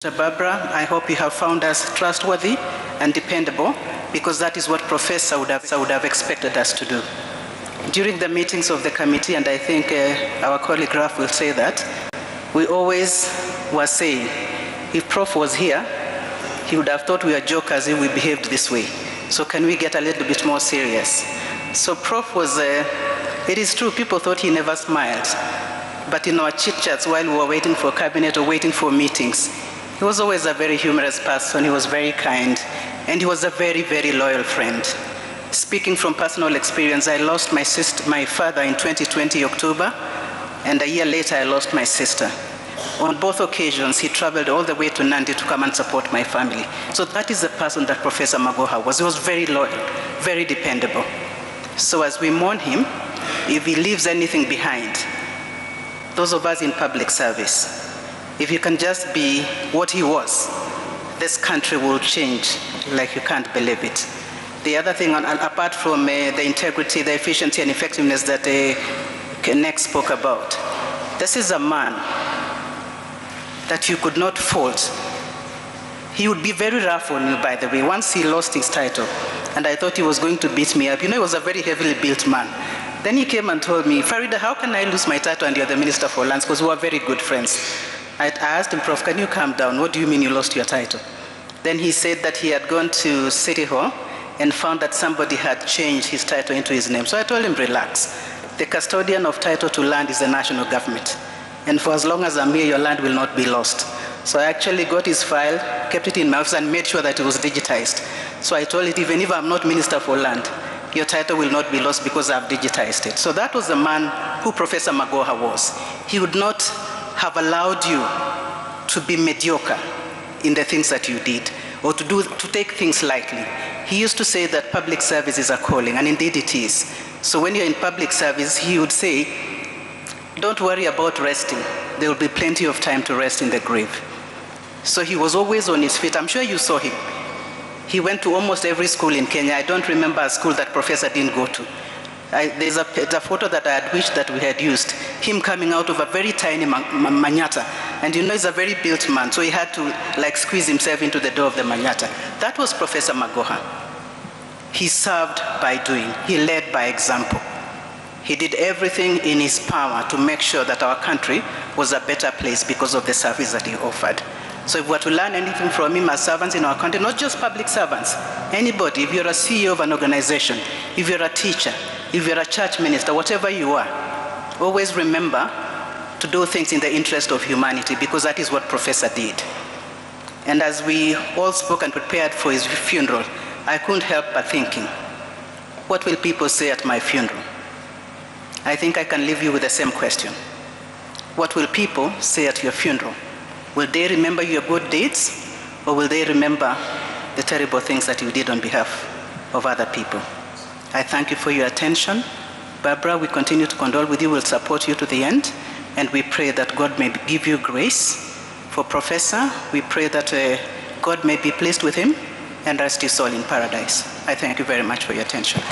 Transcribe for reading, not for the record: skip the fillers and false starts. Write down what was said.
Mr. Barbara, I hope you have found us trustworthy and dependable, because that is what Professor would have expected us to do. During the meetings of the committee, and I think our colleague Raf will say that, we always were saying, if Prof was here, he would have thought we were jokers if we behaved this way. So can we get a little bit more serious? So Prof was, it is true, people thought he never smiled. But in our chit-chats while we were waiting for cabinet or waiting for meetings, he was always a very humorous person, he was very kind, and he was a very, very loyal friend. Speaking from personal experience, I lost my father in 2020 October, and a year later I lost my sister. On both occasions, he traveled all the way to Nandi to come and support my family. So that is the person that Professor Magoha was. He was very loyal, very dependable. So as we mourn him, if he leaves anything behind, those of us in public service, if you can just be what he was, this country will change like you can't believe it. The other thing, apart from the integrity, the efficiency and effectiveness that Nek spoke about, this is a man that you could not fault. He would be very rough on you, by the way. Once he lost his title, and I thought he was going to beat me up. You know, he was a very heavily built man. Then he came and told me, Faridah, how can I lose my title and you're the Minister for Lands? Because we were very good friends. I asked him, Prof, can you calm down? What do you mean you lost your title? Then he said that he had gone to City Hall and found that somebody had changed his title into his name. So I told him, relax. The custodian of title to land is the national government. And for as long as I'm here, your land will not be lost. So I actually got his file, kept it in my office, and made sure that it was digitized. So I told it, even if I'm not Minister for Land, your title will not be lost because I've digitized it. So that was the man who Professor Magoha was. He would not have allowed you to be mediocre in the things that you did, or to take things lightly. He used to say that public service is a calling, and indeed it is. So when you're in public service, he would say, don't worry about resting. There will be plenty of time to rest in the grave. So he was always on his feet. I'm sure you saw him. He went to almost every school in Kenya. I don't remember a school that Professor didn't go to. There's a photo that I had wished that we had used, him coming out of a very tiny Manyata. And you know, he's a very built man, so he had to like squeeze himself into the door of the Manyata. That was Professor Magoha. He served by doing. He led by example. He did everything in his power to make sure that our country was a better place because of the service that he offered. So if we were to learn anything from him as servants in our country, not just public servants, anybody, if you're a CEO of an organization, if you're a teacher, if you're a church minister, whatever you are, always remember to do things in the interest of humanity, because that is what Professor did. And as we all spoke and prepared for his funeral, I couldn't help but thinking, what will people say at my funeral? I think I can leave you with the same question. What will people say at your funeral? Will they remember your good deeds, or will they remember the terrible things that you did on behalf of other people? I thank you for your attention. Barbara, we continue to condole with you. We'll support you to the end. And we pray that God may give you grace. For Professor, we pray that God may be pleased with him and rest his soul in paradise. I thank you very much for your attention.